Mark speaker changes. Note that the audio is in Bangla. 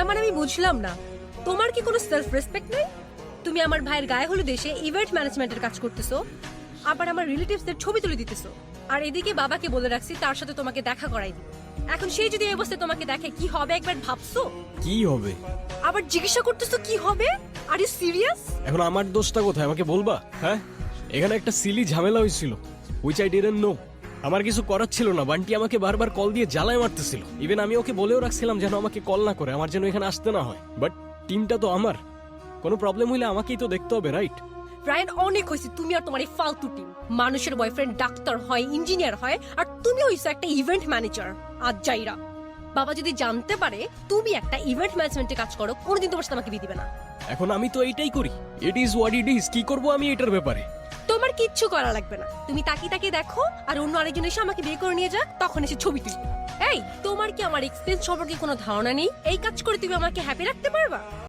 Speaker 1: মানে আমি বুঝলাম না, তোমার কি কোনো সেলফ রেসপেক্ট নেই? তুমি আমার ভাইয়ের গায়ে হলুদ দেশে ইভেন্ট ম্যানেজমেন্টের কাজ করতেছো, আবার আমার রিলেটিভসদের ছবি তুলে দিতেছো, আর এদিকে বাবাকে বলে রাখছি তার সাথে তোমাকে দেখা করাই দিই। এখন সেই যদি এই অবস্থায় তোমাকে দেখে কি হবে একবার ভাবছো?
Speaker 2: কি হবে?
Speaker 1: আবার জিজ্ঞাসা করতেছো কি হবে? Are you serious?
Speaker 2: এখন আমার দোষটা কোথায় আমাকে বলবা? হ্যাঁ, এখানে একটা সিলি ঝামেলা হয়েছিল, হুইচ আই ডিডন্ট নো। আমার কিছু করার ছিল না, বান্টি আমাকে বারবার কল দিয়ে জ্বালায় মারতেছিল। ইভেন আমি ওকে বলেও রাখছিলাম যেন আমাকে কল না করে, আমার যেন এখানে আসতে না হয়। বাট টিমটা তো আমার, কোনো প্রবলেম হইলে আমাকেই তো দেখতে হবে, রাইট?
Speaker 1: রায়ান, অনেক হয়েছে তুমি আর তোমার এই ফালতু টিম। মানুষের বয়ফ্রেন্ড ডাক্তার হয়, ইঞ্জিনিয়ার হয়, আর তুমি হইছো একটা ইভেন্ট ম্যানেজার। আজ যাইরা বাবা যদি জানতে পারে তুমি একটা ইভেন্ট ম্যানেজমেন্টে কাজ করো, কোনোদিন তোমার সাথে আমাকে বিয়ে দিবে না।
Speaker 2: এখন আমি তো এইটাই করি, it is what it is. কি করবো আমি এটার ব্যাপারে?
Speaker 1: তোমার কিচ্ছু করা লাগবে না, তুমি তাকিয়ে তাকিয়ে দেখো, আর অন্য আরেকজন এসে আমাকে বিয়ে করে নিয়ে যাক, তখন এসে ছবি তুলবে। এই, তোমার কি আমার এক্সপেন্স সম্পর্কে কোনো ধারণা নেই? এই কাজ করে তুমি আমাকে হ্যাপি রাখতে পারবা?